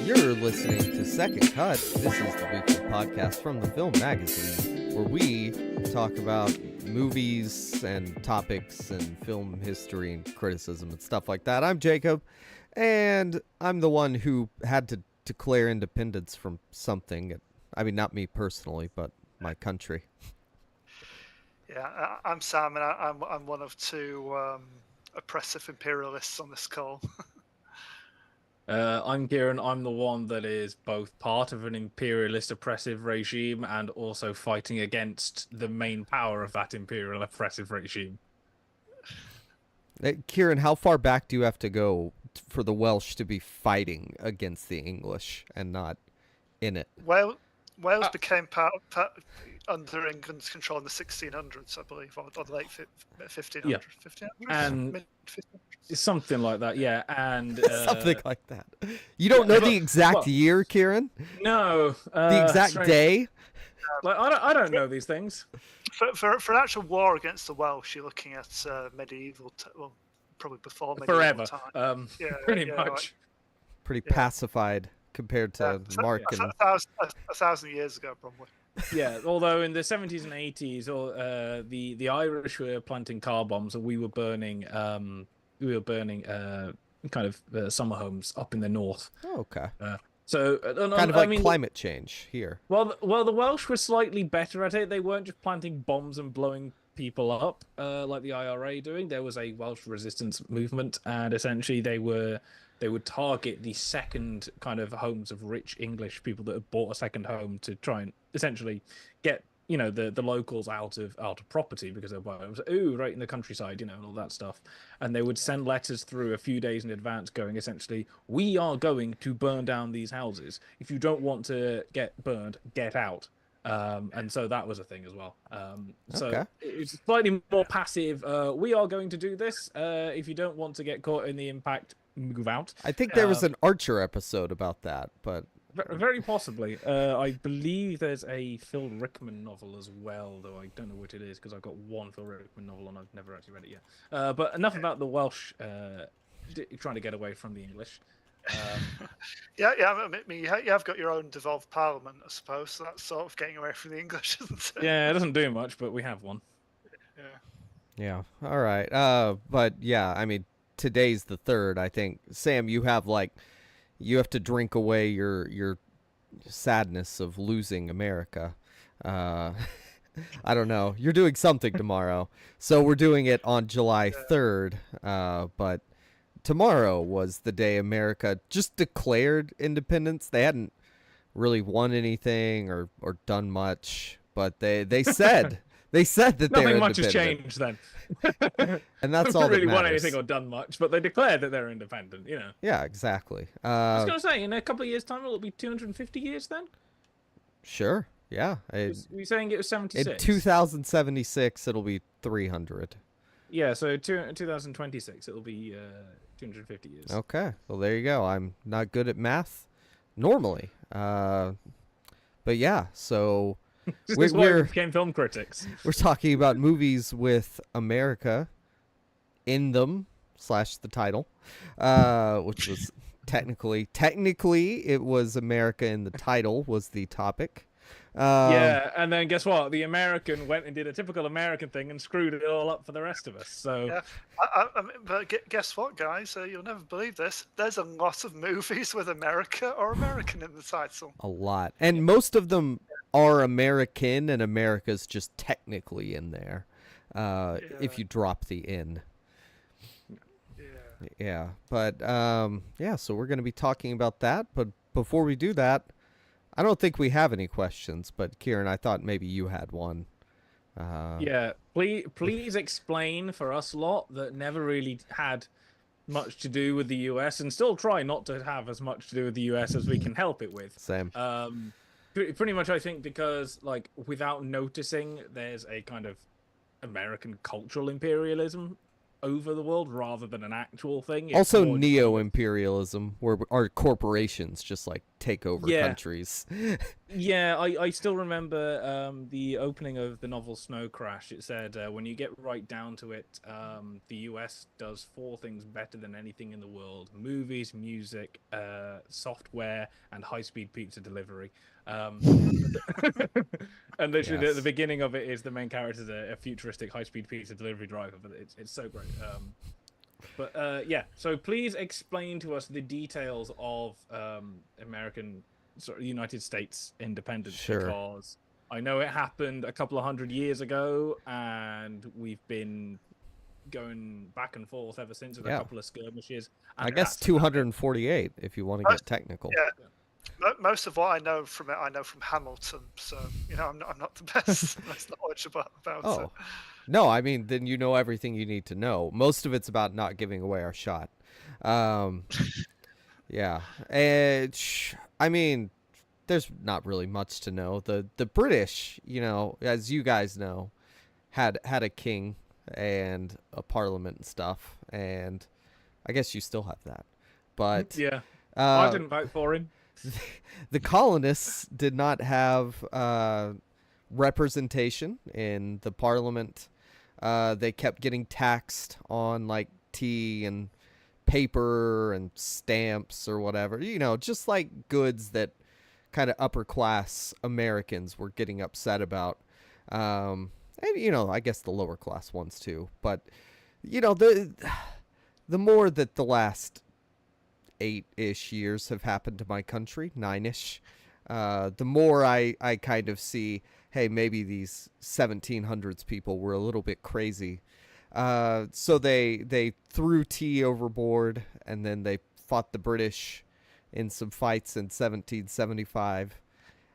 You're listening to Second Cut. This is the weekly podcast from the Film Magazine, where we talk about movies and topics and film history and criticism and stuff like that. I'm Jacob, and I'm the one who had to declare independence from something. I mean, not me personally, but my country. Yeah, I'm Sam, and I'm one of two oppressive imperialists on this call. I'm Kieran. I'm the one that is both part of an imperialist oppressive regime and also fighting against the main power of that imperial oppressive regime. Kieran, how far back do you have to go for the Welsh to be fighting against the English and not in it? Wales became under England's control in the 1600s, I believe, or the late 1500s. Yeah. 1500s? And Mid-1500s? something like that, yeah. And Something like that. You don't know the exact year, Kieran? No. The exact day? Like I don't know these things. For an actual war against the Welsh, you're looking at medieval, well, probably before medieval Forever. time. Pretty much. Like, Pretty pacified compared to Mark. A thousand years ago, probably. Yeah, although in the 70s and 80s, the Irish were planting car bombs, and we were burning summer homes up in the north. Oh, okay. So kind of like climate change here. Well, the Welsh were slightly better at it. They weren't just planting bombs and blowing people up like the IRA doing. There was a Welsh resistance movement, and essentially they would target the second kind of homes of rich English people that had bought a second home to try and essentially get the locals out of property because they're buying homes. Ooh, right in the countryside, and all that stuff. And they would send letters through a few days in advance going essentially, we are going to burn down these houses. If you don't want to get burned, get out. And so that was a thing as well. So it's slightly more passive. We are going to do this. If you don't want to get caught in the impact, move out. I think there was an Archer episode about that, but very possibly. I believe there's a Phil Rickman novel as well, though I don't know what it is because I've got one Phil Rickman novel and I've never actually read it yet. But enough about the Welsh trying to get away from the English. Yeah. I mean, you have got your own devolved parliament, I suppose. So that's sort of getting away from the English, isn't it? Yeah, it doesn't do much, but we have one. Yeah. All right. But yeah, I mean, today's the 3rd. I think, Sam, you have to drink away your sadness of losing America. I don't know. You're doing something tomorrow, so we're doing it on July 3rd. But tomorrow was the day America just declared independence. They hadn't really won anything or done much, but they said they said that nothing much has changed then. And that's all that really matters. won anything or done much, but they declared that they're independent. Yeah, exactly. I was going to say, in a couple of years' time, it'll be 250 years then. Sure. Yeah. Were you saying it was 76? In 2076, it'll be 300. Yeah, so 2026, it'll be 250 years. Okay. Well, there you go. I'm not good at math normally. But yeah, so This is why we became film critics. We're talking about movies with America in them / the title, which was technically it was America in the title was the topic. Yeah, and then guess what? The American went and did a typical American thing and screwed it all up for the rest of us. So yeah, I mean, but guess what, guys? You'll never believe this. There's a lot of movies with America or American in the title. A lot, and most of them are American, and America's just technically in there. If you drop the in. Yeah, but so we're going to be talking about that. But before we do that, I don't think we have any questions, but Kieran, I thought maybe you had one. Yeah, please explain for us lot that never really had much to do with the US and still try not to have as much to do with the US as we can help it with. Same. Pretty much, I think, because without noticing, there's a kind of American cultural imperialism over the world rather than an actual thing. Also neo-imperialism, where our corporations just take over Yeah. countries. Yeah, I still remember the opening of the novel Snow Crash. It said, when you get right down to it, the US does four things better than anything in the world: movies, music, software, and high-speed pizza delivery. And literally, the Yes. beginning of it is the main character is a futuristic high-speed pizza delivery driver, but it's so great. But yeah, so please explain to us the details of American, sort of United States independence, Sure. because I know it happened a couple of 100 years ago, and we've been going back and forth ever since with a Yeah. couple of skirmishes. I And guess that's about it. 248 if you want to get technical. Yeah. Most of what I know from it, I know from Hamilton. So I'm not the best most knowledgeable about Oh. it. No, I mean, then you know everything you need to know. Most of it's about not giving away our shot. Um, yeah. I mean, there's not really much to know. The British, as you guys know, had a king and a parliament and stuff, and I guess you still have that. But Yeah, I uh, didn't vote for him. the colonists did not have representation in the parliament. They kept getting taxed on like tea and paper and stamps or whatever, just like goods that kind of upper class Americans were getting upset about. And I guess the lower class ones too. But the more that the last 8-ish years have happened to my country, 9-ish, the more I kind of see, hey, maybe these 1700s people were a little bit crazy. So they threw tea overboard, and then they fought the British in some fights in 1775.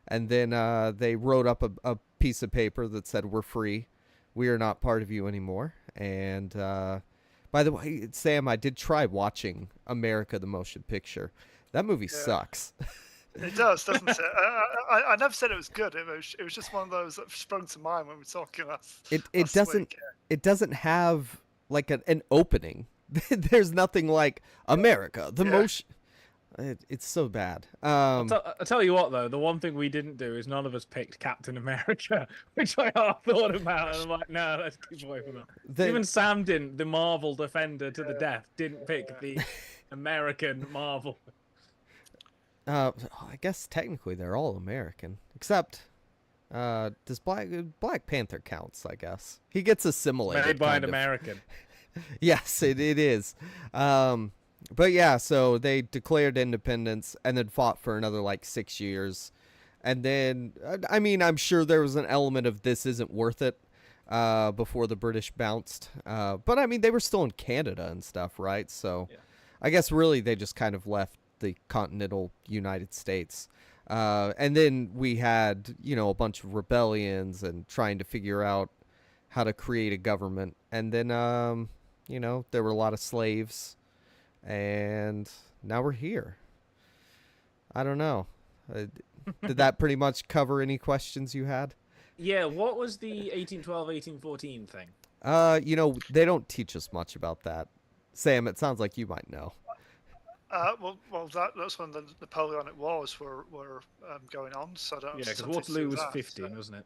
And then they wrote up a piece of paper that said, we're free. We are not part of you anymore. And by the way, Sam, I did try watching America the Motion Picture. That movie sucks. It does, doesn't it? I never said it was good. It was just one of those that sprung to mind when we were talking last Doesn't week. it doesn't have like an opening. There's nothing like America the Motion. It's so bad. I'll tell you what, though, the one thing we didn't do is none of us picked Captain America, which I half thought about, and I'm like, no, let's keep away from that. Even Sam didn't, the Marvel defender to the death, didn't pick the American Marvel. I guess technically they're all American, except does Black Panther counts? I guess he gets assimilated. Made by an American. Yes, it is. But yeah, so they declared independence and then fought for another like 6 years. And then, I mean, I'm sure there was an element of this isn't worth it before the British bounced. But I mean, they were still in Canada and stuff, right? So I guess really they just kind of left the continental United States. And then we had, a bunch of rebellions and trying to figure out how to create a government. And then, there were a lot of slaves. And now we're here. I don't know. Did that pretty much cover any questions you had? Yeah, what was the 1812, 1814 thing? They don't teach us much about that. Sam, it sounds like you might know. Well, that's when the Napoleonic Wars were going on. So I don't. Yeah, because Waterloo was 15, wasn't it?